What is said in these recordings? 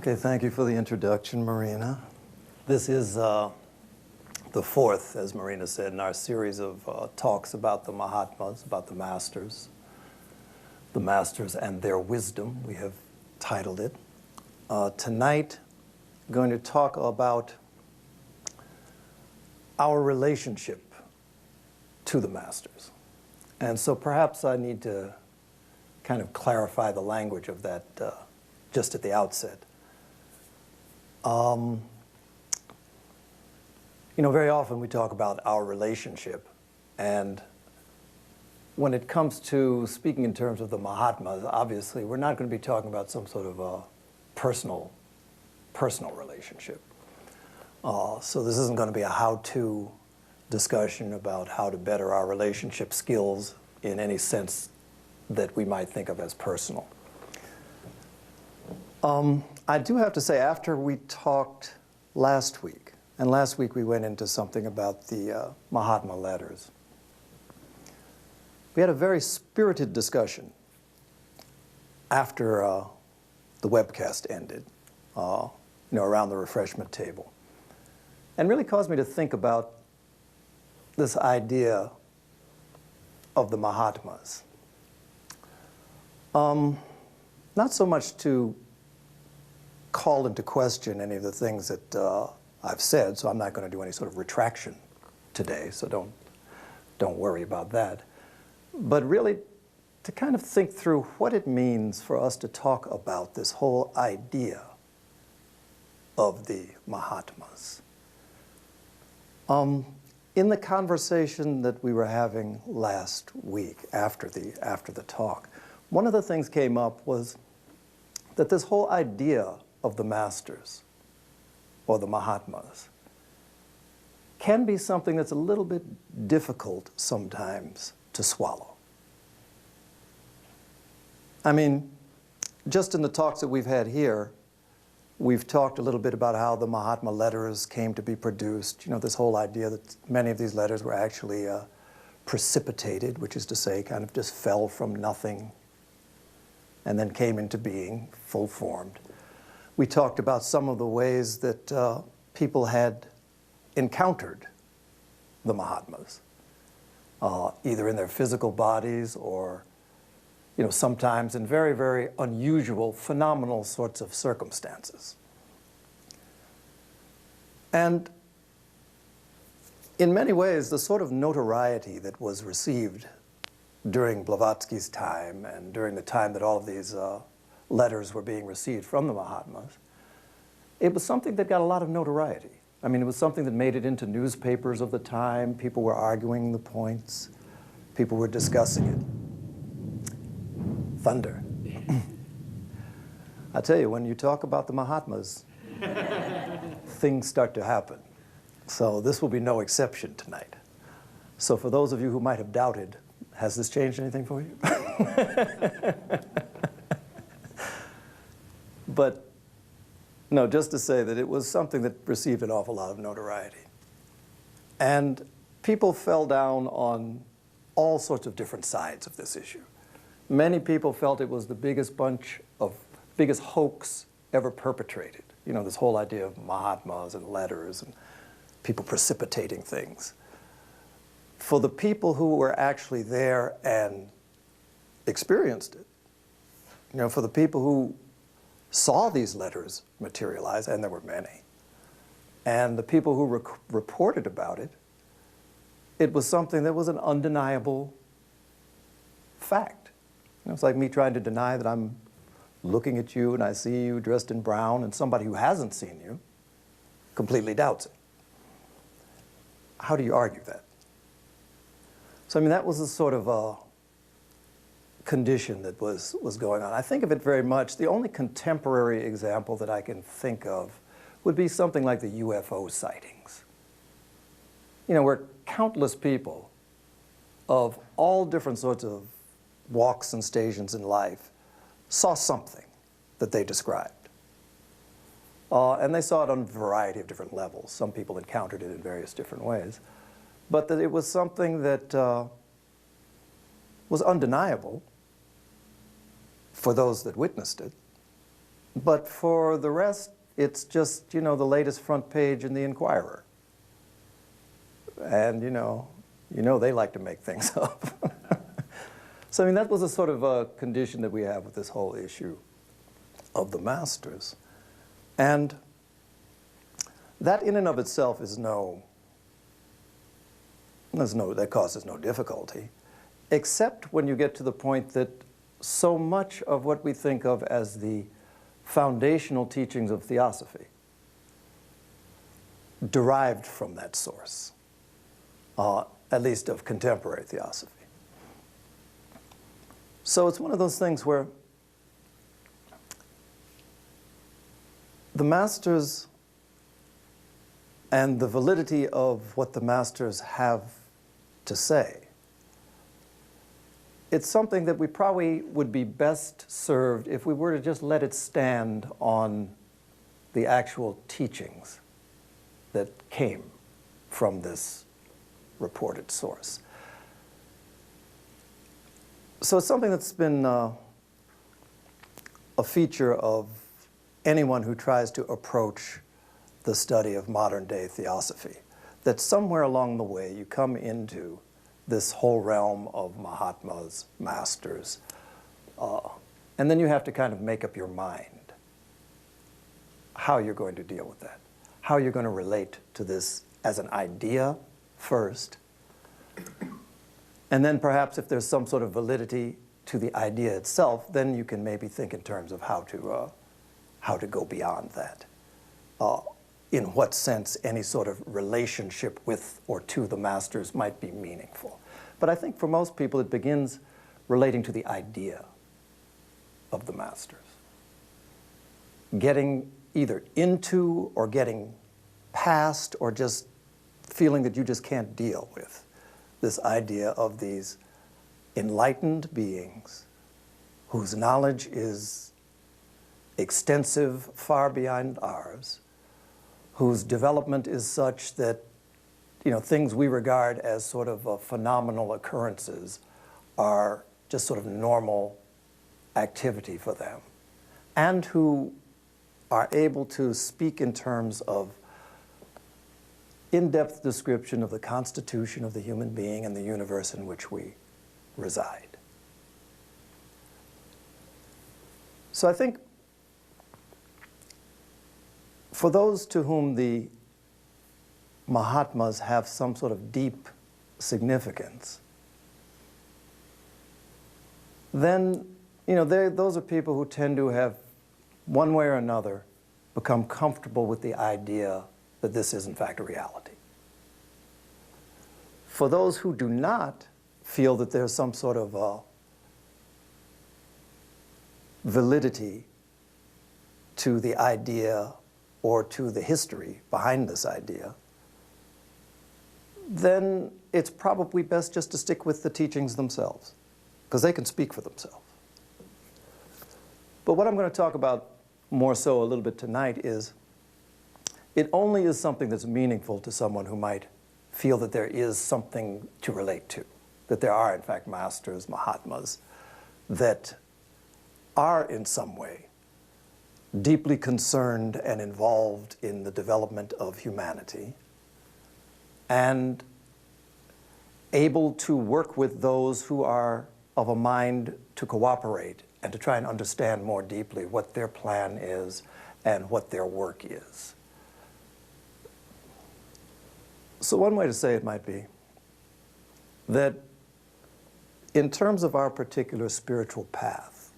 Okay, thank you for the introduction, Marina. This is the fourth, as Marina said, in our series of talks about the Mahatmas, about the masters and their wisdom, we have titled it. Tonight, I'm going to talk about our relationship to the masters. And so perhaps I need to kind of clarify the language of that just at the outset. Very often we talk about our relationship, and when it comes to speaking in terms of the Mahatmas, obviously we're not going to be talking about some sort of a personal relationship. So this isn't going to be a how-to discussion about how to better our relationship skills in any sense that we might think of as personal. I do have to say, after we talked last week, and last week we went into something about the Mahatma letters, we had a very spirited discussion after the webcast ended, around the refreshment table, and really caused me to think about this idea of the Mahatmas. Not so much to call into question any of the things that I've said, so I'm not going to do any sort of retraction today, so don't worry about that. But really to kind of think through what it means for us to talk about this whole idea of the Mahatmas. In the conversation that we were having last week after the talk, one of the things came up was that this whole idea of the masters or the Mahatmas can be something that's a little bit difficult sometimes to swallow. I mean, just in the talks that we've had here, we've talked a little bit about how the Mahatma letters came to be produced. This whole idea that many of these letters were actually precipitated, which is to say kind of just fell from nothing and then came into being, full-formed. We talked about some of the ways that people had encountered the Mahatmas, either in their physical bodies or sometimes in very, very unusual, phenomenal sorts of circumstances. And in many ways, the sort of notoriety that was received during Blavatsky's time and during the time that all of these letters were being received from the Mahatmas, it was something that got a lot of notoriety. I mean, it was something that made it into newspapers of the time. People were arguing the points. People were discussing it. Thunder. I tell you, when you talk about the Mahatmas, things start to happen. So this will be no exception tonight. So for those of you who might have doubted, has this changed anything for you? But no, just to say that it was something that received an awful lot of notoriety. And people fell down on all sorts of different sides of this issue. Many people felt it was the biggest hoax ever perpetrated. This whole idea of Mahatmas and letters and people precipitating things. For the people who were actually there and experienced it, for the people who saw these letters materialize, and there were many, and the people who reported about it, it was something that was an undeniable fact. It's like me trying to deny that I'm looking at you and I see you dressed in brown, and somebody who hasn't seen you completely doubts it. How do you argue that? So, that was a sort of a condition that was going on. I think of it very much, the only contemporary example that I can think of would be something like the UFO sightings. Where countless people of all different sorts of walks and stations in life saw something that they described. And they saw it on a variety of different levels. Some people encountered it in various different ways. But that it was something that was undeniable for those that witnessed it, But for the rest, it's just, you know, the latest front page in the Inquirer. And, you know they like to make things up. So, I mean, that was a sort of a condition that we have with this whole issue of the masters. And that in and of itself is that causes no difficulty, except when you get to the point that so much of what we think of as the foundational teachings of theosophy derived from that source, at least of contemporary theosophy. So it's one of those things where the masters and the validity of what the masters have to say, it's something that we probably would be best served if we were to just let it stand on the actual teachings that came from this reported source. So it's something that's been a feature of anyone who tries to approach the study of modern-day theosophy, that somewhere along the way you come into this whole realm of Mahatmas, masters, and then you have to kind of make up your mind how you're going to deal with that, how you're going to relate to this as an idea first, and then perhaps if there's some sort of validity to the idea itself, then you can maybe think in terms of how to go beyond that. In what sense any sort of relationship with or to the masters might be meaningful. But I think for most people it begins relating to the idea of the masters. Getting either into or getting past or just feeling that you just can't deal with this idea of these enlightened beings whose knowledge is extensive, far beyond ours, whose development is such that, you know, things we regard as sort of phenomenal occurrences are just sort of normal activity for them, and who are able to speak in terms of in-depth description of the constitution of the human being and the universe in which we reside. So I think for those to whom the Mahatmas have some sort of deep significance, then, you know, those are people who tend to have, one way or another, become comfortable with the idea that this is in fact a reality. For those who do not feel that there's some sort of validity to the idea or to the history behind this idea, then it's probably best just to stick with the teachings themselves, because they can speak for themselves. But what I'm going to talk about more so a little bit tonight is it only is something that's meaningful to someone who might feel that there is something to relate to, that there are in fact masters, Mahatmas, that are in some way deeply concerned and involved in the development of humanity and able to work with those who are of a mind to cooperate and to try and understand more deeply what their plan is and what their work is. So one way to say it might be that in terms of our particular spiritual path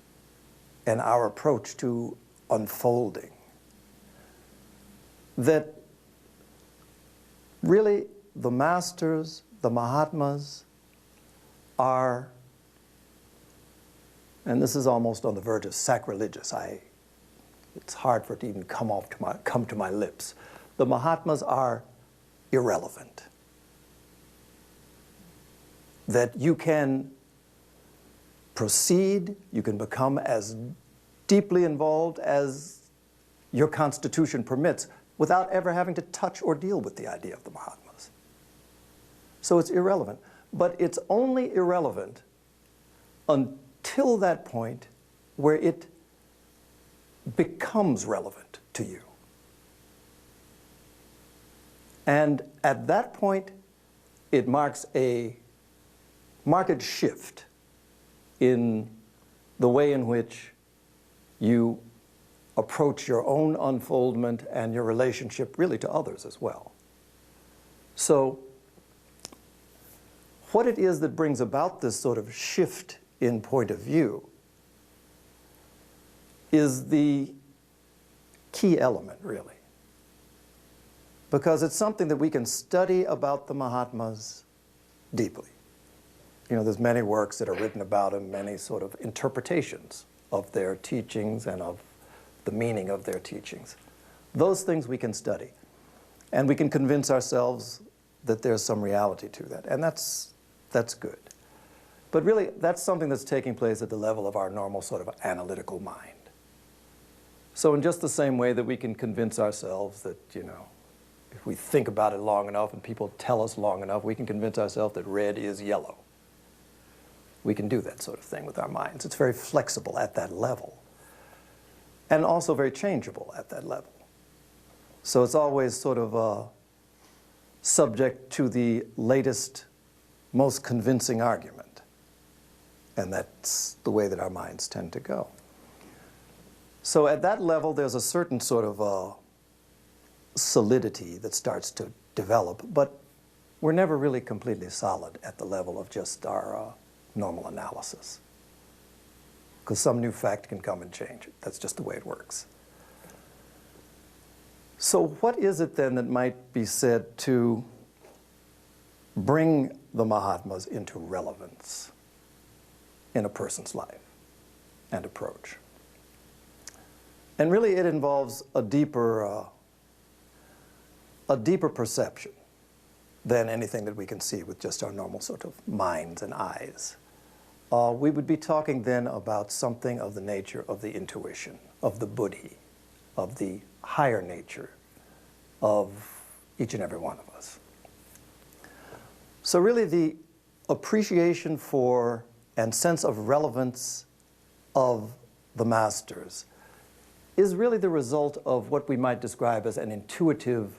and our approach to unfolding, that really the masters, the Mahatmas, are, and this is almost on the verge of sacrilegious, it's hard for it to even come to my lips. The Mahatmas are irrelevant. That you can proceed, you can become as deeply involved as your constitution permits without ever having to touch or deal with the idea of the Mahatmas. So it's irrelevant. But it's only irrelevant until that point where it becomes relevant to you. And at that point, it marks a marked shift in the way in which you approach your own unfoldment and your relationship really to others as well. So what it is that brings about this sort of shift in point of view is the key element, really. Because it's something that we can study about the Mahatmas deeply. You know, there's many works that are written about them, many sort of interpretations of their teachings and of the meaning of their teachings. Those things we can study. And we can convince ourselves that there's some reality to that. And that's good. But really, that's something that's taking place at the level of our normal sort of analytical mind. So in just the same way that we can convince ourselves that, you know, if we think about it long enough and people tell us long enough, we can convince ourselves that red is yellow. We can do that sort of thing with our minds. It's very flexible at that level. And also very changeable at that level. So it's always sort of subject to the latest, most convincing argument. And that's the way that our minds tend to go. So at that level, there's a certain sort of solidity that starts to develop, but we're never really completely solid at the level of just our normal analysis. Because some new fact can come and change it. That's just the way it works. So what is it then that might be said to bring the Mahatmas into relevance in a person's life and approach? And really it involves a deeper perception than anything that we can see with just our normal sort of minds and eyes. We would be talking then about something of the nature of the intuition, of the buddhi, of the higher nature of each and every one of us. So really the appreciation for and sense of relevance of the masters is really the result of what we might describe as an intuitive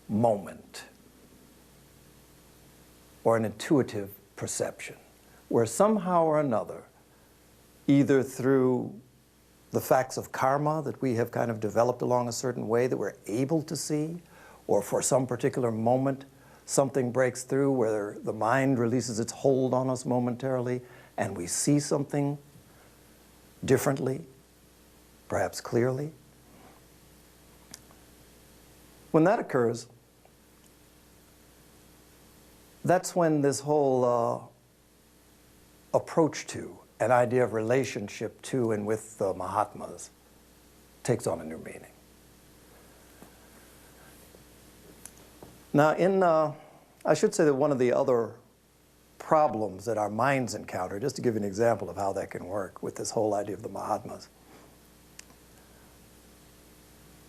moment or an intuitive perception, where somehow or another, either through the facts of karma that we have kind of developed along a certain way that we're able to see, or for some particular moment, something breaks through where the mind releases its hold on us momentarily and we see something differently, perhaps clearly. When that occurs, that's when this whole approach to, an idea of relationship to and with the Mahatmas takes on a new meaning. Now, I should say that one of the other problems that our minds encounter, just to give you an example of how that can work with this whole idea of the Mahatmas,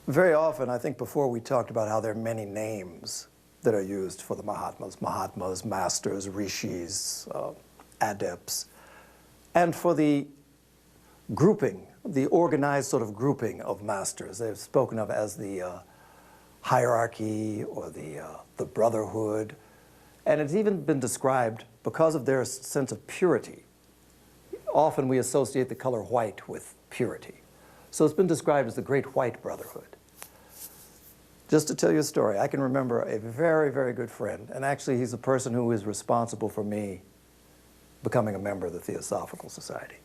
very often, I think before we talked about how there are many names that are used for the Mahatmas, Mahatmas, masters, rishis, adepts, and for the grouping, the organized sort of grouping of masters. They're spoken of as the hierarchy or the brotherhood. And it's even been described, because of their sense of purity, often we associate the color white with purity. So it's been described as the Great White Brotherhood. Just to tell you a story, I can remember a very, very good friend, and actually he's the person who is responsible for me becoming a member of the Theosophical Society.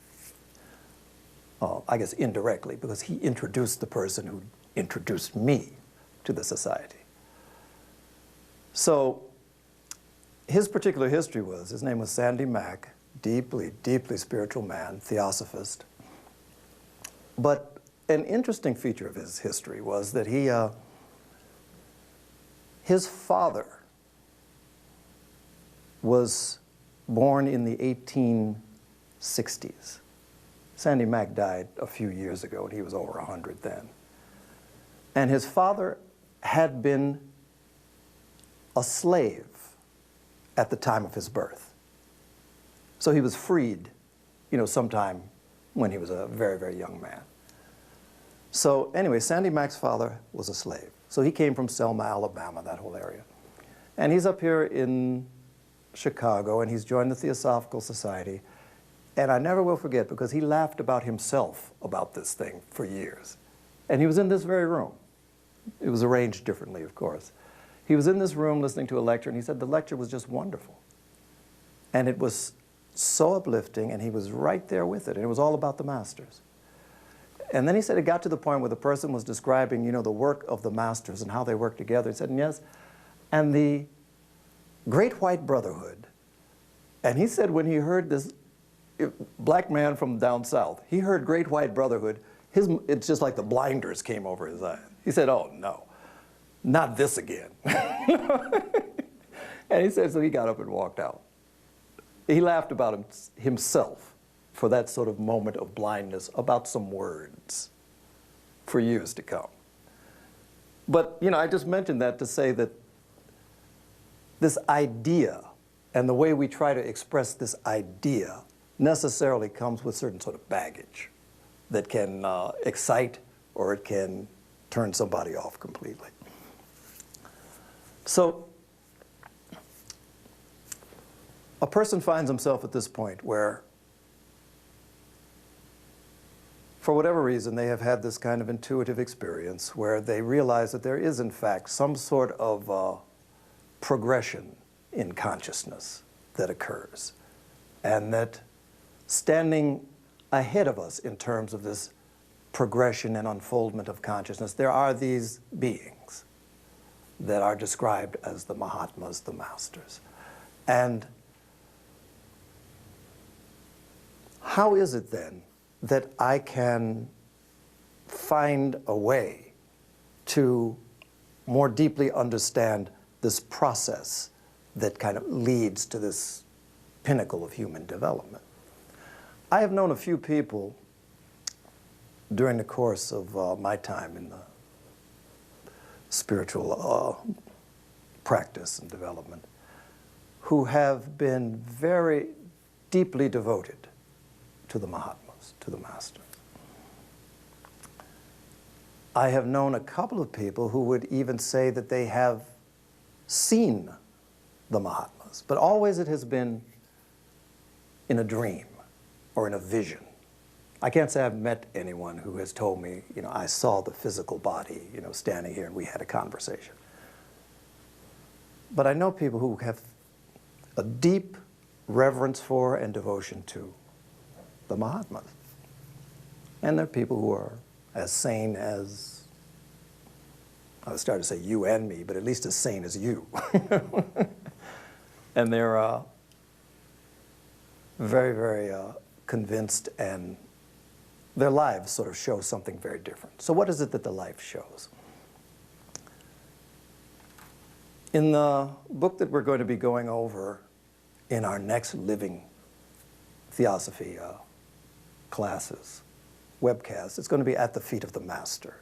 I guess indirectly, because he introduced the person who introduced me to the society. So his particular history was, his name was Sandy Mack, deeply, deeply spiritual man, theosophist. But an interesting feature of his history was that his father was born in the 1860s. Sandy Mack died a few years ago, and he was over 100 then. And his father had been a slave at the time of his birth. So he was freed, you know, sometime when he was a very, very young man. So anyway, Sandy Mac's father was a slave. So he came from Selma, Alabama, that whole area. And he's up here in Chicago, and he's joined the Theosophical Society. And I never will forget, because he laughed about himself about this thing for years. And he was in this very room. It was arranged differently, of course. He was in this room listening to a lecture, and he said the lecture was just wonderful. And it was so uplifting, and he was right there with it. And it was all about the masters. And then he said it got to the point where the person was describing, you know, the work of the masters and how they work together. He said, yes, and the Great White Brotherhood. And he said when he heard this black man from down south, he heard Great White Brotherhood, it's just like the blinders came over his eyes. He said, oh, no, not this again. And he said, so he got up and walked out. He laughed about himself for that sort of moment of blindness about some words for years to come. But, you know, I just mentioned that to say that this idea and the way we try to express this idea necessarily comes with certain sort of baggage that can excite or it can turn somebody off completely. So a person finds himself at this point where, for whatever reason, they have had this kind of intuitive experience where they realize that there is, in fact, some sort of progression in consciousness that occurs, and that standing ahead of us in terms of this progression and unfoldment of consciousness, there are these beings that are described as the Mahatmas, the masters. And how is it then that I can find a way to more deeply understand this process that kind of leads to this pinnacle of human development? I have known a few people during the course of my time in the spiritual practice and development who have been very deeply devoted to the Mahatmas, to the masters. I have known a couple of people who would even say that they have seen the Mahatmas, but always it has been in a dream or in a vision. I can't say I've met anyone who has told me, you know, I saw the physical body, you know, standing here and we had a conversation. But I know people who have a deep reverence for and devotion to the Mahatmas. And there are people who are as sane as, I was starting to say you and me, but at least as sane as you. And they're very, very convinced, and their lives sort of show something very different. So what is it that the life shows? In the book that we're going to be going over in our next Living Theosophy classes, webcasts, it's going to be At the Feet of the Master,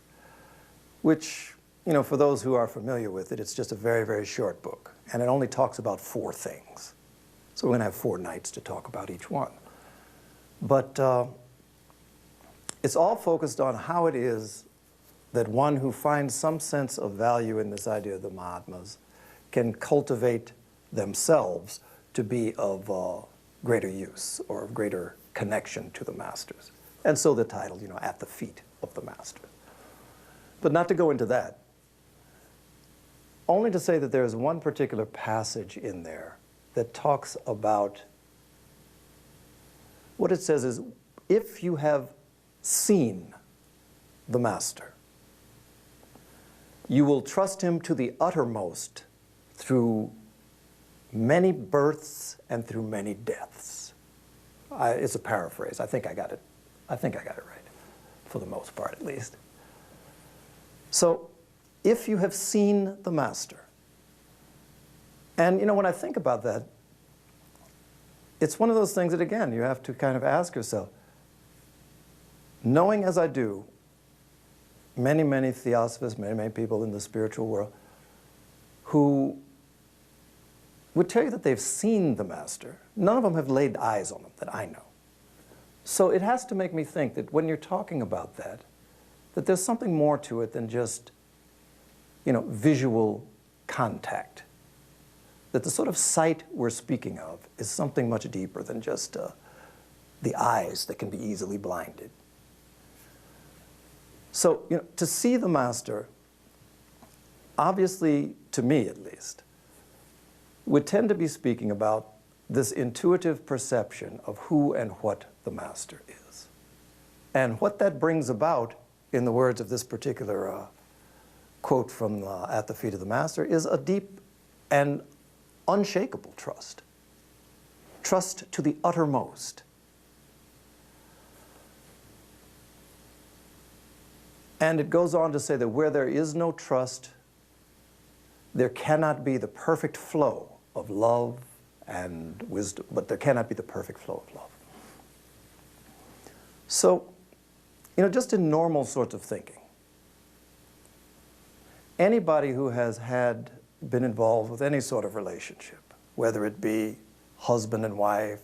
which, you know, for those who are familiar with it, it's just a very, very short book, and it only talks about 4 things. So we're going to have 4 nights to talk about each one. But it's all focused on how it is that one who finds some sense of value in this idea of the Mahatmas can cultivate themselves to be of greater use or of greater connection to the masters. And so the title, you know, At the Feet of the Master. But not to go into that, only to say that there is one particular passage in there that talks about, what it says is, if you have seen the Master, you will trust him to the uttermost through many births and through many deaths. It's a paraphrase. I think I got it. I think I got it right, for the most part at least. So, if you have seen the Master, and you know, when I think about that, it's one of those things that, again, you have to kind of ask yourself, knowing as I do, many, many theosophists, many, many people in the spiritual world who would tell you that they've seen the Master. None of them have laid eyes on him that I know. So it has to make me think that when you're talking about that, that there's something more to it than just, visual contact. That the sort of sight we're speaking of is something much deeper than just the eyes that can be easily blinded. So, to see the Master, obviously, to me at least, would tend to be speaking about this intuitive perception of who and what the Master is. And what that brings about, in the words of this particular quote from At the Feet of the Master, is a deep and unshakable trust. Trust to the uttermost. And it goes on to say that where there is no trust, there cannot be the perfect flow of love and wisdom, but there cannot be the perfect flow of love. So, just in normal sorts of thinking, anybody who has been involved with any sort of relationship, whether it be husband and wife,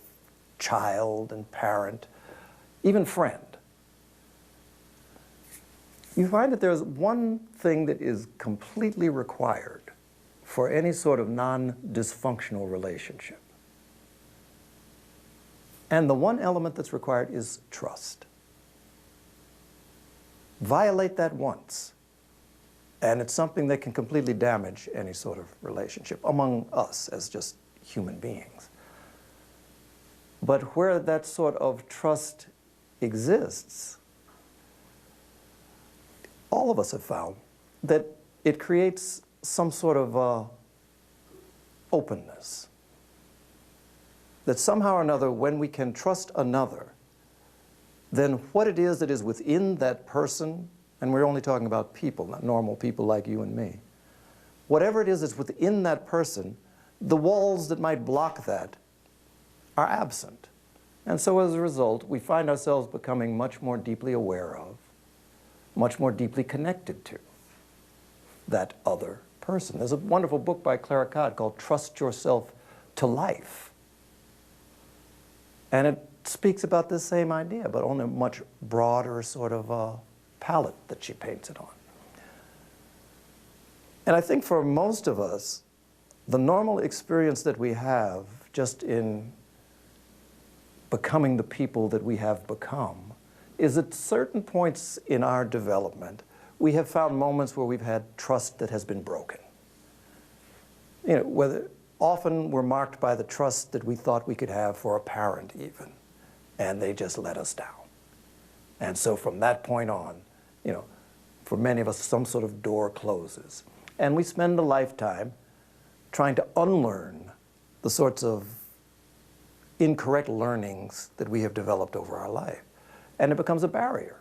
child and parent, even friend, you find that there's one thing that is completely required for any sort of non-dysfunctional relationship. And the one element that's required is trust. Violate that once, and it's something that can completely damage any sort of relationship among us as just human beings. But where that sort of trust exists, all of us have found that it creates some sort of openness. That somehow or another, when we can trust another, then what it is that is within that person, and we're only talking about people, not normal people like you and me, whatever it is that's within that person, the walls that might block that are absent. And so as a result, we find ourselves becoming much more deeply aware of, much more deeply connected to that other person. There's a wonderful book by Clara Codd called Trust Yourself to Life. And it speaks about this same idea, but on a much broader sort of palette that she paints it on. And I think for most of us, the normal experience that we have just in becoming the people that we have become is at certain points in our development, we have found moments where we've had trust that has been broken. Whether often we're marked by the trust that we thought we could have for a parent even, and they just let us down. And so from that point on, for many of us, some sort of door closes. And we spend a lifetime trying to unlearn the sorts of incorrect learnings that we have developed over our life. And it becomes a barrier.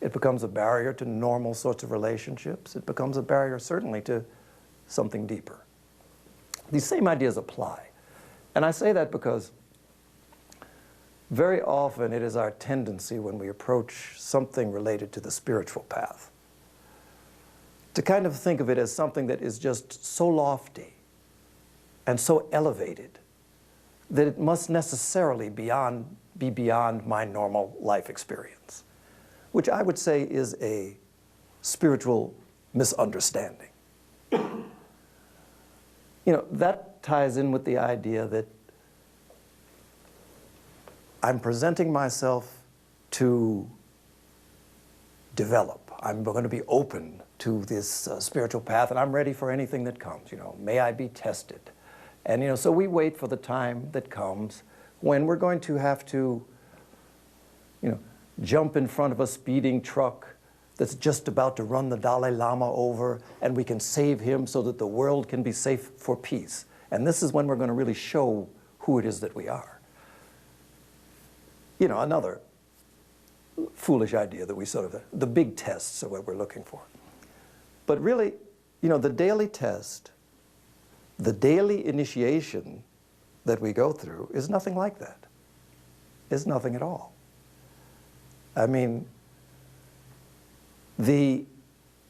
It becomes a barrier to normal sorts of relationships. It becomes a barrier, certainly, to something deeper. These same ideas apply. And I say that because very often it is our tendency when we approach something related to the spiritual path to kind of think of it as something that is just so lofty and so elevated that it must necessarily be beyond my normal life experience, which I would say is a spiritual misunderstanding. That ties in with the idea that I'm presenting myself to develop. I'm going to be open to this spiritual path, and I'm ready for anything that comes. May I be tested. And so we wait for the time that comes when we're going to have to, jump in front of a speeding truck that's just about to run the Dalai Lama over, and we can save him so that the world can be safe for peace. And this is when we're going to really show who it is that we are. Another foolish idea that we the big tests are what we're looking for. But really, the daily test, the daily initiation that we go through is nothing like that. It's nothing at all. I mean, the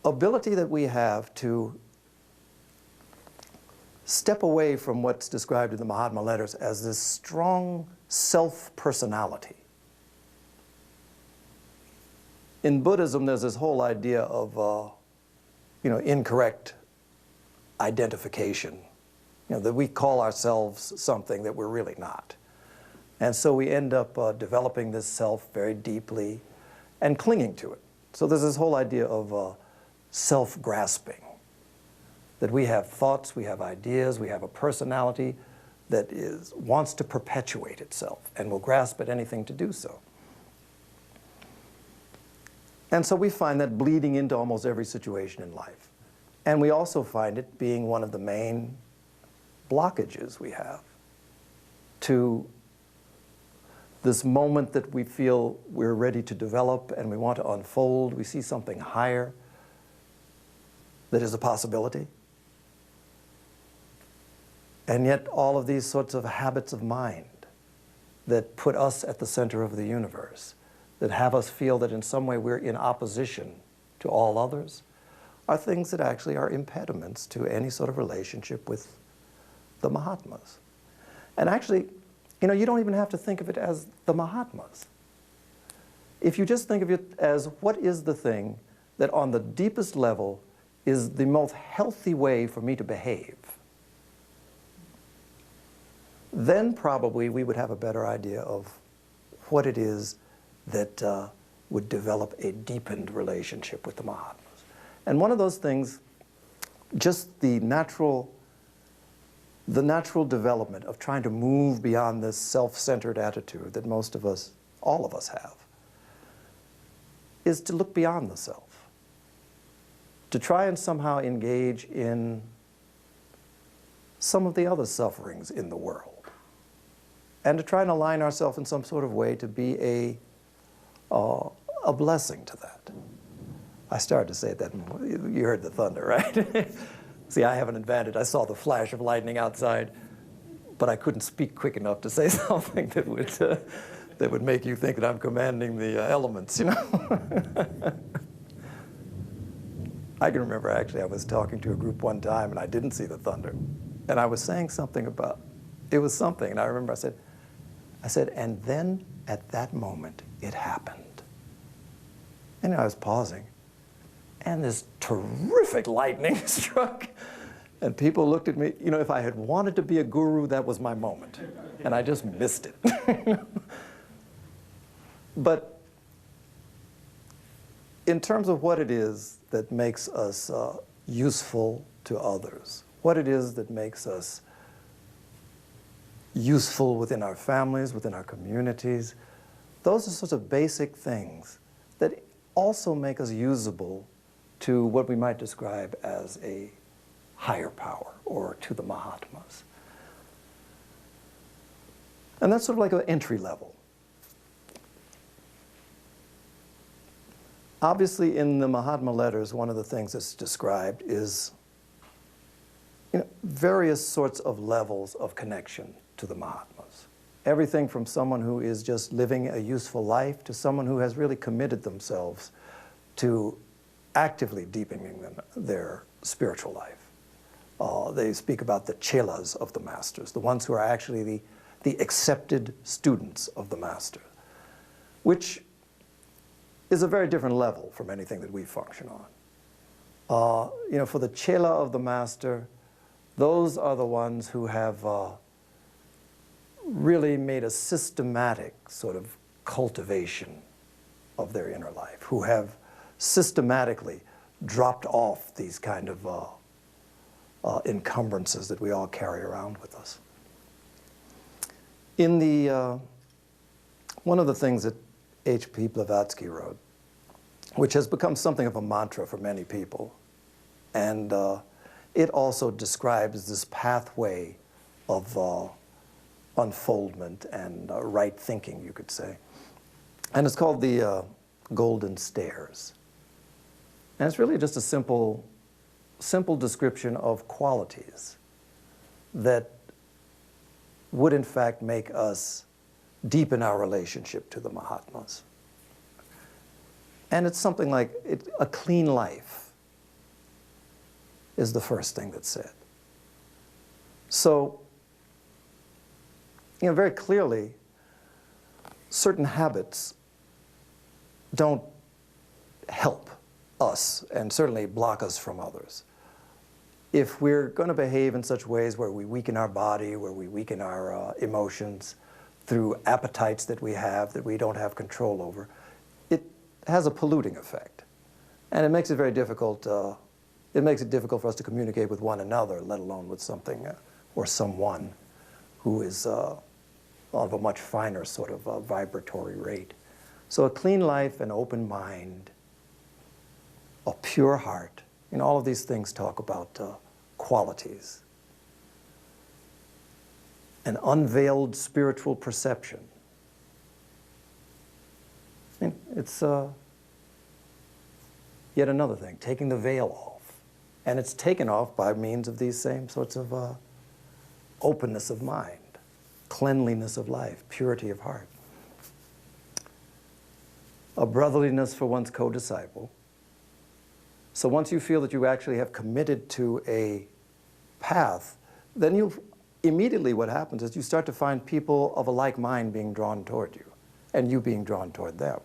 ability that we have to step away from what's described in the Mahatma letters as this strong self-personality in Buddhism, there's this whole idea of incorrect identification, that we call ourselves something that we're really not. And so we end up developing this self very deeply and clinging to it. So there's this whole idea of self-grasping, that we have thoughts, we have ideas, we have a personality that wants to perpetuate itself and will grasp at anything to do so. And so we find that bleeding into almost every situation in life. And we also find it being one of the main blockages we have to this moment that we feel we're ready to develop and we want to unfold. We see something higher that is a possibility. And yet all of these sorts of habits of mind that put us at the center of the universe, that have us feel that in some way we're in opposition to all others, are things that actually are impediments to any sort of relationship with the Mahatmas. And actually, you don't even have to think of it as the Mahatmas. If you just think of it as what is the thing that on the deepest level is the most healthy way for me to behave, then probably we would have a better idea of what it is that would develop a deepened relationship with the Mahatmas. And one of those things, just the natural development of trying to move beyond this self-centered attitude that most of us, all of us have, is to look beyond the self, to try and somehow engage in some of the other sufferings in the world, and to try and align ourselves in some sort of way to be a blessing to that. I started to say that, you heard the thunder, right? See, I have an advantage. I saw the flash of lightning outside, but I couldn't speak quick enough to say something that would make you think that I'm commanding the elements, I can remember, actually, I was talking to a group one time, and I didn't see the thunder. And I was saying something about, it was something, and I remember I said, and then at that moment, it happened. And I was pausing, and this terrific lightning struck, and people looked at me. If I had wanted to be a guru, that was my moment, and I just missed it. But in terms of what it is that makes us useful to others, what it is that makes us useful within our families, within our communities, those are sorts of basic things that also make us usable to what we might describe as a higher power, or to the Mahatmas. And that's sort of like an entry level. Obviously, in the Mahatma letters, one of the things that's described is various sorts of levels of connection to the Mahatmas. Everything from someone who is just living a useful life to someone who has really committed themselves to actively deepening their spiritual life. They speak about the chelas of the masters, the ones who are actually the accepted students of the master, which is a very different level from anything that we function on. For the chela of the master, those are the ones who have really made a systematic sort of cultivation of their inner life, who have systematically dropped off these kind of encumbrances that we all carry around with us. In the, one of the things that H.P. Blavatsky wrote, which has become something of a mantra for many people, and it also describes this pathway of unfoldment and right thinking, you could say. And it's called the Golden Stairs. And it's really just a simple description of qualities that would in fact make us deepen our relationship to the Mahatmas. And it's something like a clean life is the first thing that's said. So, very clearly, certain habits don't help us and certainly block us from others. If we're going to behave in such ways where we weaken our body, where we weaken our emotions through appetites that we have that we don't have control over, it has a polluting effect. And it makes it very difficult, it makes it difficult for us to communicate with one another, let alone with something or someone who is of a much finer sort of vibratory rate. So a clean life, an open mind, a pure heart, all of these things talk about qualities. An unveiled spiritual perception. It's yet another thing, taking the veil off. And it's taken off by means of these same sorts of openness of mind, cleanliness of life, purity of heart. A brotherliness for one's co-disciple. So once you feel that you actually have committed to a path, then immediately what happens is you start to find people of a like mind being drawn toward you, and you being drawn toward them.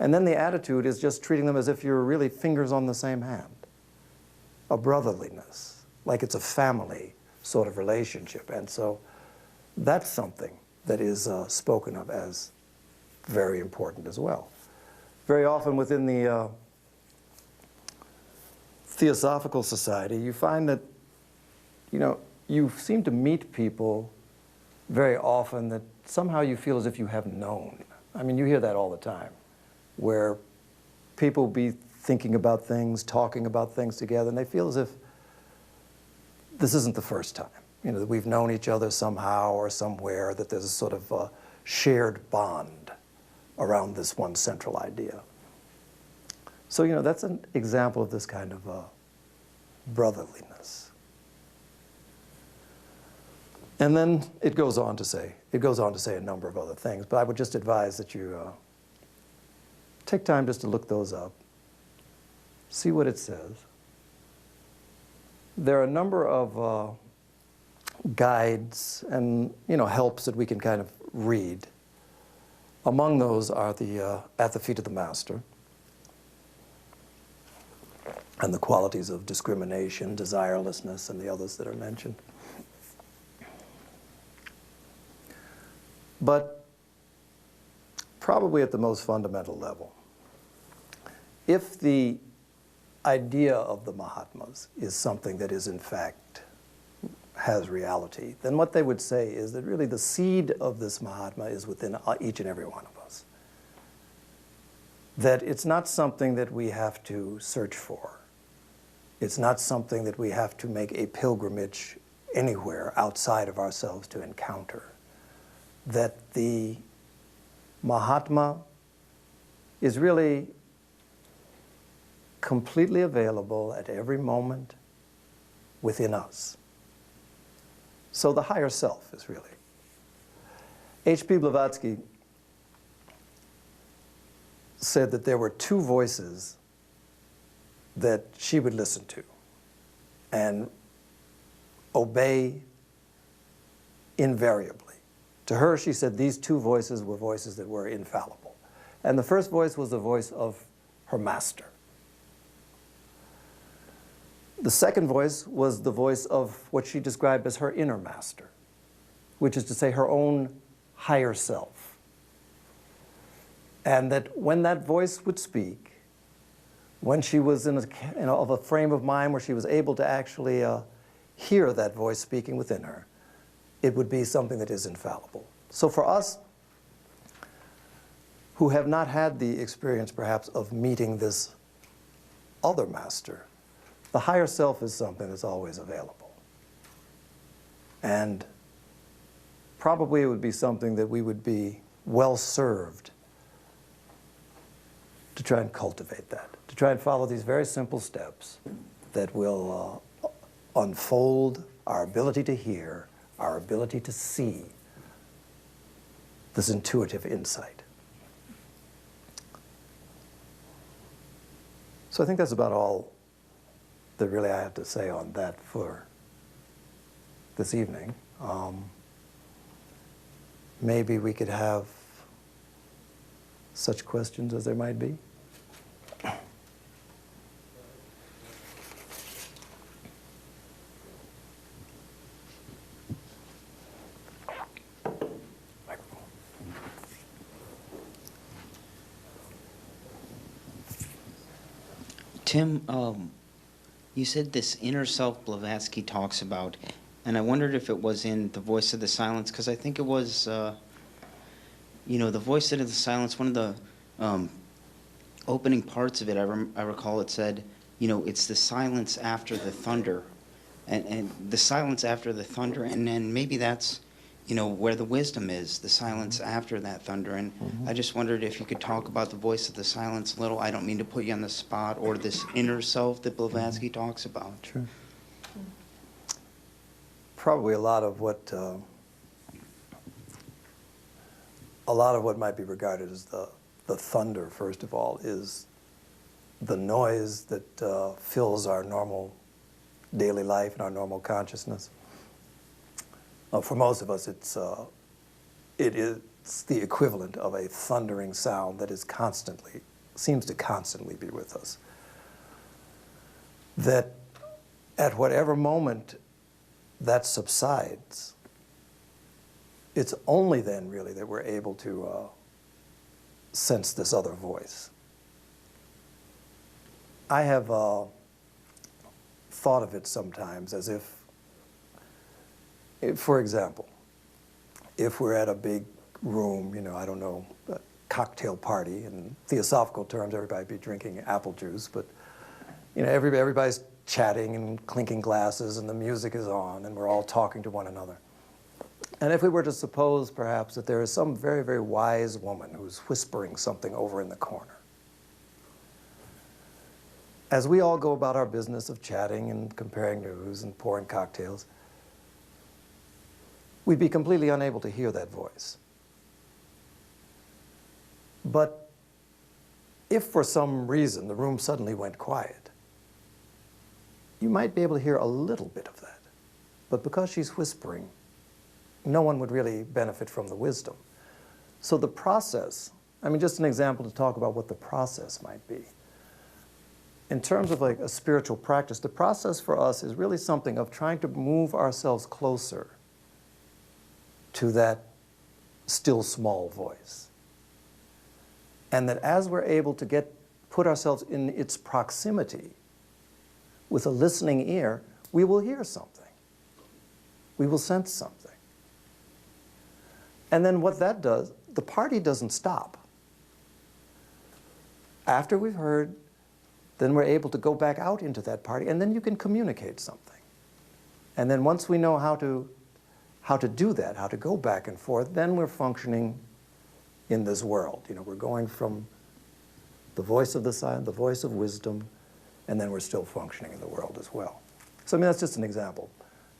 And then the attitude is just treating them as if you're really fingers on the same hand. A brotherliness, like it's a family sort of relationship. And so that's something that is spoken of as very important as well. Very often within the Theosophical Society, you find that, you seem to meet people very often that somehow you feel as if you have known. I mean, you hear that all the time, where people be thinking about things, talking about things together, and they feel as if this isn't the first time, that we've known each other somehow or somewhere, that there's a sort of shared bond around this one central idea. So, that's an example of this kind of brotherliness. And then it goes on to say a number of other things, but I would just advise that you take time just to look those up, see what it says. There are a number of guides and helps that we can kind of read. Among those are the At the Feet of the Master, and the qualities of discrimination, desirelessness, and the others that are mentioned. But probably at the most fundamental level, if the idea of the Mahatmas is something that is in fact has reality, then what they would say is that really the seed of this Mahatma is within each and every one of us. That it's not something that we have to search for. It's not something that we have to make a pilgrimage anywhere outside of ourselves to encounter. That the Mahatma is really completely available at every moment within us. So the higher self is really. H.P. Blavatsky said that there were two voices that she would listen to and obey invariably. To her, she said these two voices were voices that were infallible. And the first voice was the voice of her master. The second voice was the voice of what she described as her inner master, which is to say her own higher self. And that when that voice would speak, when she was in a frame of mind where she was able to actually hear that voice speaking within her, it would be something that is infallible. So for us, who have not had the experience perhaps of meeting this other master, the higher self is something that's always available. And probably it would be something that we would be well served to try and cultivate that, to try and follow these very simple steps that will unfold our ability to hear, our ability to see this intuitive insight. So I think that's about all that really I have to say on that for this evening. Maybe we could have such questions as there might be. Tim, you said this inner self Blavatsky talks about, and I wondered if it was in The Voice of the Silence, because I think it was, you know, The Voice of the Silence, one of the opening parts of it, I recall it said, you know, it's the silence after the thunder, and the silence after the thunder, and then maybe that's, you know, where the wisdom is, the silence after that thunder. And I just wondered if you could talk about the voice of the silence a little. I don't mean to put you on the spot, or this inner self that Blavatsky talks about. Sure. Probably a lot of what might be regarded as the thunder, first of all, is the noise that fills our normal daily life and our normal consciousness. For most of us, it is the equivalent of a thundering sound that seems to constantly be with us. That at whatever moment that subsides, it's only then really that we're able to sense this other voice. I have thought of it sometimes as if, for example, if we're at a big room, you know, I don't know, a cocktail party, in theosophical terms, everybody'd be drinking apple juice, but, you know, everybody's chatting and clinking glasses, and the music is on, and we're all talking to one another. And if we were to suppose, perhaps, that there is some very, very wise woman who's whispering something over in the corner, as we all go about our business of chatting and comparing news and pouring cocktails, we'd be completely unable to hear that voice. But if for some reason the room suddenly went quiet, you might be able to hear a little bit of that. But because she's whispering, no one would really benefit from the wisdom. So the process, I mean, just an example to talk about what the process might be. In terms of like a spiritual practice, the process for us is really something of trying to move ourselves closer to that still small voice. And that as we're able to put ourselves in its proximity with a listening ear, we will hear something. We will sense something. And then what that does, the party doesn't stop. After we've heard, then we're able to go back out into that party, and then you can communicate something. And then once we know how to do that, how to go back and forth, then we're functioning in this world. You know, we're going from the voice of the silent, the voice of wisdom, and then we're still functioning in the world as well. So I mean, that's just an example.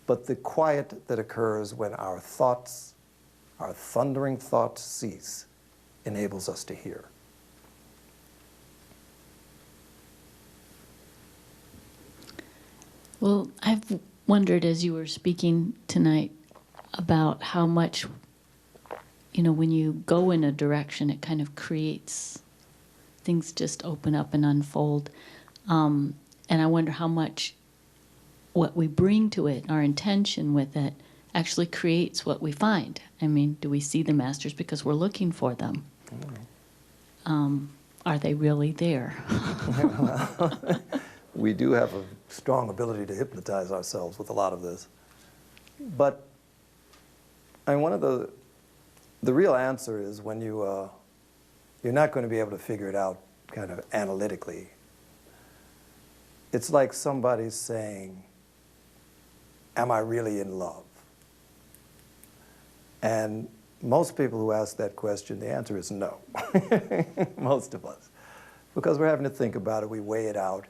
But the quiet that occurs when our thoughts, our thundering thoughts cease, enables us to hear. Well, I've wondered as you were speaking tonight about how much, you know, when you go in a direction, it kind of creates, things just open up and unfold. And I wonder how much what we bring to it, our intention with it, actually creates what we find. I mean, do we see the masters because we're looking for them? Are they really there? We do have a strong ability to hypnotize ourselves with a lot of this. But one of the real answer is when you're not going to be able to figure it out kind of analytically. It's like somebody saying, am I really in love? And most people who ask that question, the answer is no. Most of us. Because we're having to think about it, we weigh it out.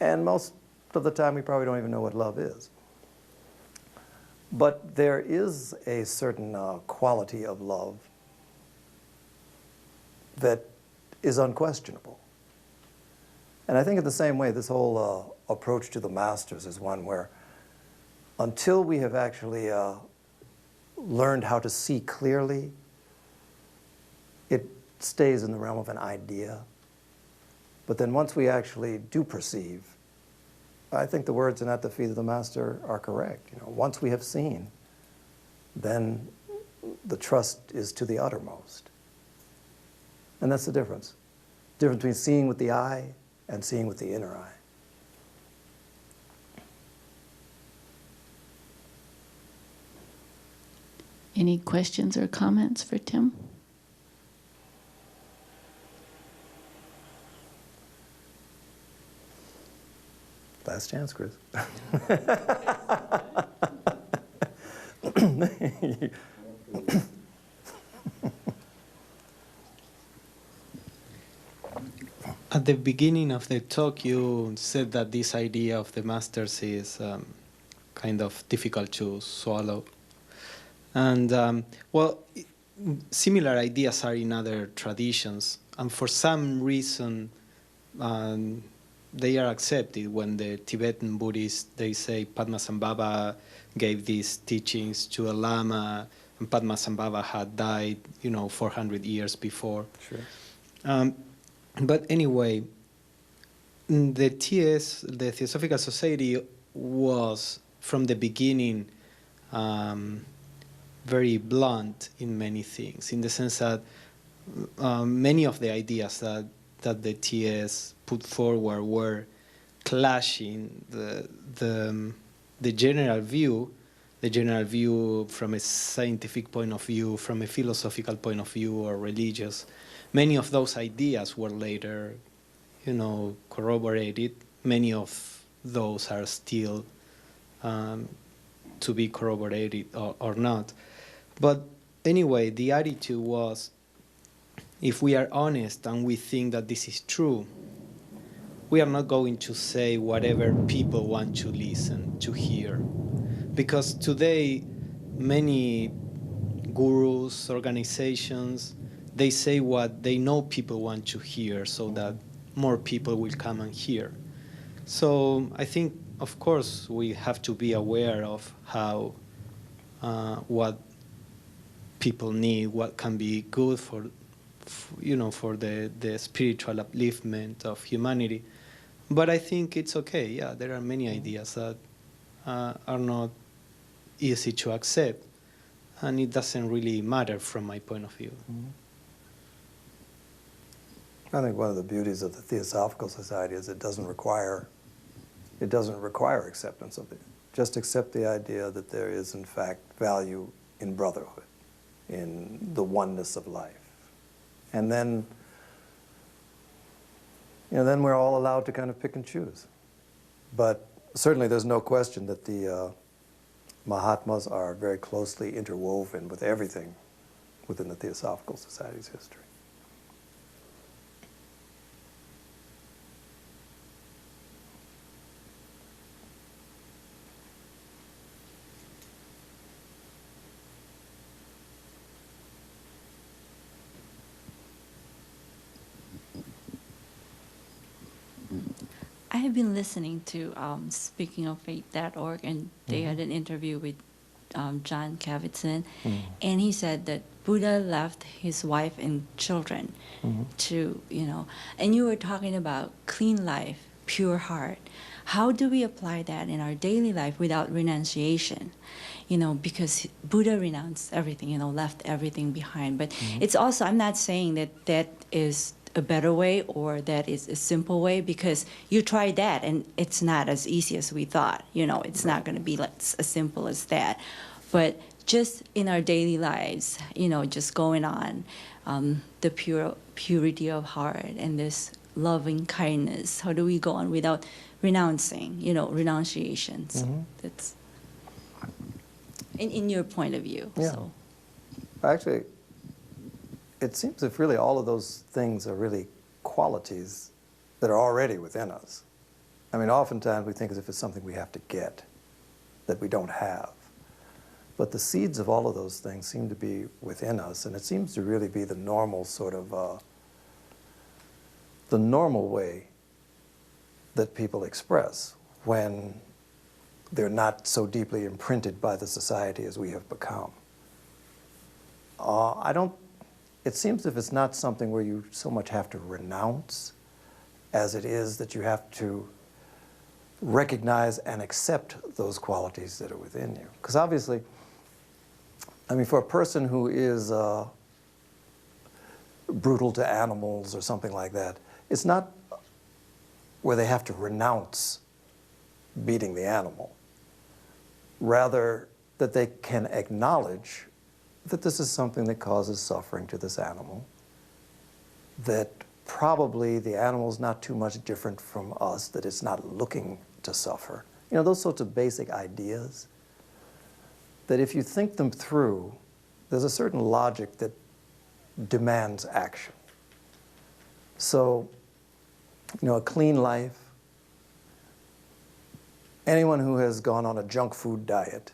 And most of the time, we probably don't even know what love is. But there is a certain quality of love that is unquestionable. And I think in the same way, this whole approach to the masters is one where until we have actually learned how to see clearly, it stays in the realm of an idea. But then once we actually do perceive, I think the words "and at the feet of the master" are correct. You know, once we have seen, then the trust is to the uttermost. And that's the difference. The difference between seeing with the eye and seeing with the inner eye. Any questions or comments for Tim? Last chance, Chris. At the beginning of the talk, you said that this idea of the masters is kind of difficult to swallow. And, similar ideas are in other traditions. And for some reason, they are accepted. When the Tibetan Buddhists, they say Padmasambhava gave these teachings to a lama, and Padmasambhava had died, 400 years before. Sure. But anyway, the TS, the Theosophical Society, was from the beginning very blunt in many things, in the sense that many of the ideas that the TS put forward were clashing the general view from a scientific point of view, from a philosophical point of view, or religious. Many of those ideas were later, corroborated. Many of those are still to be corroborated or not. But anyway, the attitude was, if we are honest and we think that this is true, we are not going to say whatever people want to listen, to hear. Because today, many gurus, organizations, they say what they know people want to hear so that more people will come and hear. So I think, of course, we have to be aware of how, what people need, what can be good for the spiritual upliftment of humanity. But I think it's okay. Yeah, there are many ideas that are not easy to accept, and it doesn't really matter from my point of view. Mm-hmm. I think one of the beauties of the Theosophical Society is it doesn't require acceptance of it. Just accept the idea that there is, in fact, value in brotherhood, in the oneness of life. And then, then we're all allowed to kind of pick and choose. But certainly there's no question that the Mahatmas are very closely interwoven with everything within the Theosophical Society's history. I have been listening to Speaking of Faith.org, and they had an interview with John Kabat-Zinn, and he said that Buddha left his wife and children to, and you were talking about clean life, pure heart. How do we apply that in our daily life without renunciation? Because Buddha renounced everything, left everything behind. But it's also, I'm not saying that that is a better way or that is a simple way, because you tried that and it's not as easy as we thought. It's not going to be as simple as that. But just in our daily lives, just going on, the purity of heart and this loving kindness, how do we go on without renouncing, renunciation? So that's in your point of view. Yeah. So. Actually, it seems if really all of those things are really qualities that are already within us. I mean, oftentimes we think as if it's something we have to get, that we don't have. But the seeds of all of those things seem to be within us, and it seems to really be the normal sort of, the normal way that people express when they're not so deeply imprinted by the society as we have become. It seems if it's not something where you so much have to renounce as it is that you have to recognize and accept those qualities that are within you. Because obviously, I mean, for a person who is brutal to animals or something like that, it's not where they have to renounce beating the animal. Rather, that they can acknowledge that this is something that causes suffering to this animal, that probably the animal's not too much different from us, that it's not looking to suffer. You know, those sorts of basic ideas, that if you think them through, there's a certain logic that demands action. So, you know, a clean life, anyone who has gone on a junk food diet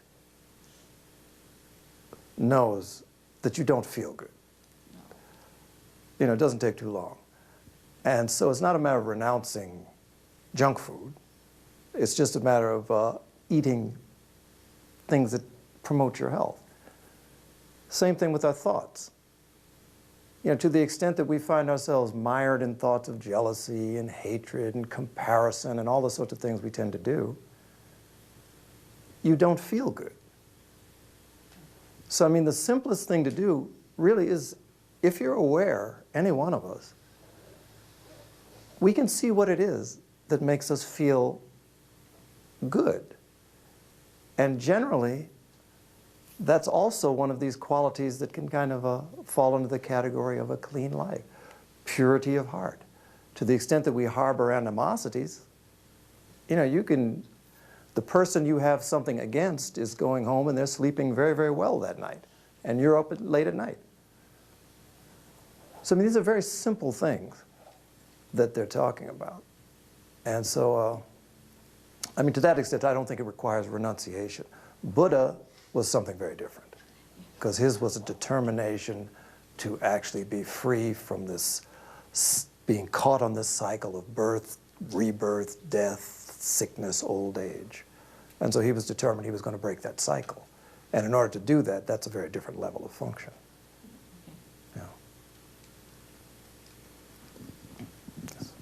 knows that you don't feel good. You know, it doesn't take too long. And so it's not a matter of renouncing junk food. It's just a matter of eating things that promote your health. Same thing with our thoughts. You know, to the extent that we find ourselves mired in thoughts of jealousy and hatred and comparison and all the sorts of things we tend to do, you don't feel good. So, I mean, the simplest thing to do really is, if you're aware, any one of us, we can see what it is that makes us feel good. And generally, that's also one of these qualities that can kind of fall into the category of a clean life. Purity of heart. To the extent that we harbor animosities, you know, you can, the person you have something against is going home and they're sleeping very, very well that night. And you're up late at night. So, I mean, these are very simple things that they're talking about. And so, I mean, to that extent, I don't think it requires renunciation. Buddha was something very different, because his was a determination to actually be free from this, being caught on this cycle of birth, rebirth, death, sickness, old age. And so he was determined he was going to break that cycle. And in order to do that, that's a very different level of function. Yeah. Yes.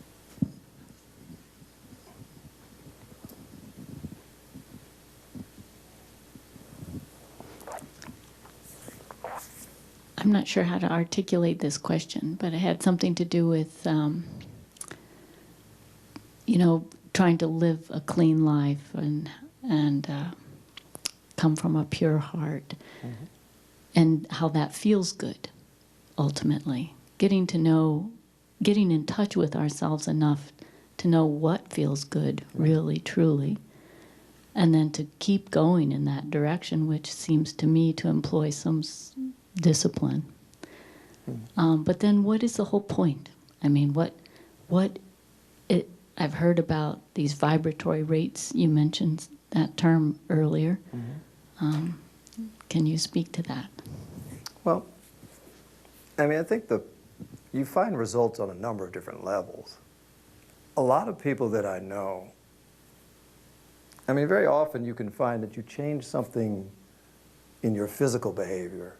I'm not sure how to articulate this question, but it had something to do with, you know, trying to live a clean life and come from a pure heart, and how that feels good, ultimately. Getting in touch with ourselves enough to know what feels good, really, truly, and then to keep going in that direction, which seems to me to employ some discipline. But then what is the whole point? I mean, I've heard about these vibratory rates. You mentioned that term earlier. Can you speak to that? Well, I mean, I think you find results on a number of different levels. A lot of people that I know, I mean, very often you can find that you change something in your physical behavior,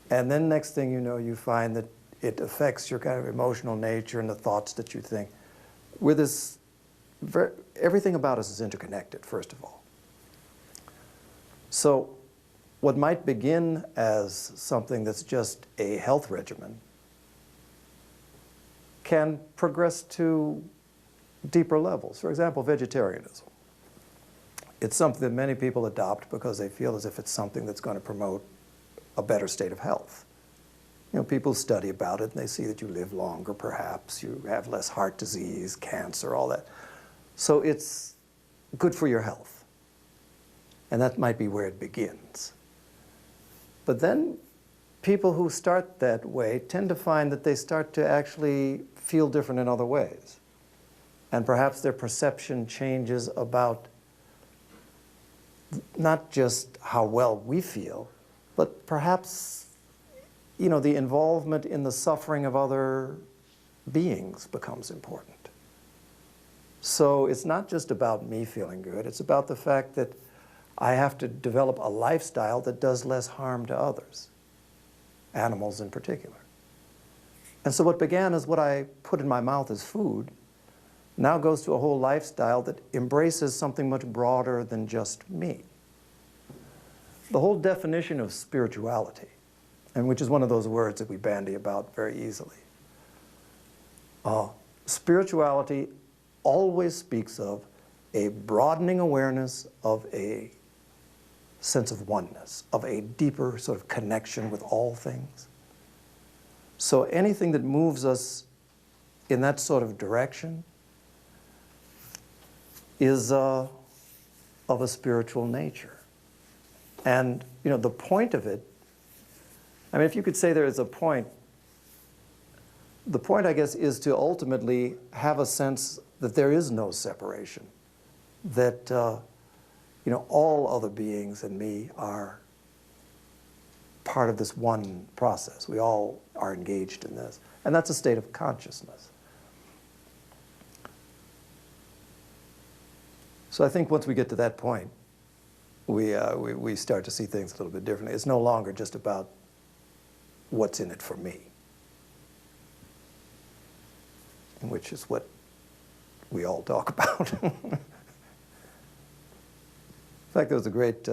and then next thing you know, you find that it affects your kind of emotional nature and the thoughts that you think. With this, everything about us is interconnected, first of all. So what might begin as something that's just a health regimen can progress to deeper levels. For example, vegetarianism. It's something that many people adopt because they feel as if it's something that's going to promote a better state of health. You know, people study about it and they see that you live longer, perhaps, you have less heart disease, cancer, all that. So it's good for your health. And that might be where it begins. But then people who start that way tend to find that they start to actually feel different in other ways. And perhaps their perception changes about not just how well we feel, but perhaps, you know, the involvement in the suffering of other beings becomes important. So it's not just about me feeling good, it's about the fact that I have to develop a lifestyle that does less harm to others, animals in particular. And so what began as what I put in my mouth as food now goes to a whole lifestyle that embraces something much broader than just me. The whole definition of spirituality, and which is one of those words that we bandy about very easily, spirituality always speaks of a broadening awareness of a sense of oneness, of a deeper sort of connection with all things. So anything that moves us in that sort of direction is of a spiritual nature. And, you know, the point of it, I mean, if you could say there is a point, the point, I guess, is to ultimately have a sense that there is no separation, that, you know, all other beings and me are part of this one process. We all are engaged in this. And that's a state of consciousness. So I think once we get to that point, we start to see things a little bit differently. It's no longer just about what's in it for me, which is what we all talk about. In fact, there was a great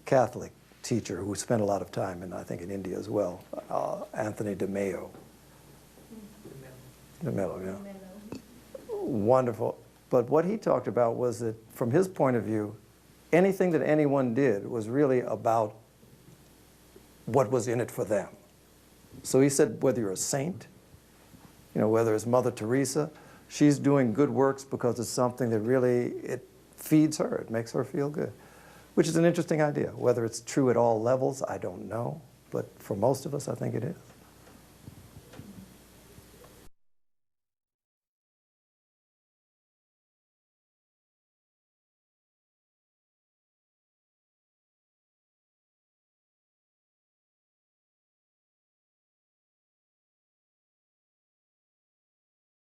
Catholic teacher who spent a lot of time, I think, in India as well, Anthony de Mello. De Mello, yeah. Wonderful. But what he talked about was that, from his point of view, anything that anyone did was really about what was in it for them. So he said, whether you're a saint, you know, whether it's Mother Teresa, she's doing good works because it's something that really, it feeds her, it makes her feel good, which is an interesting idea. Whether it's true at all levels, I don't know, but for most of us, I think it is.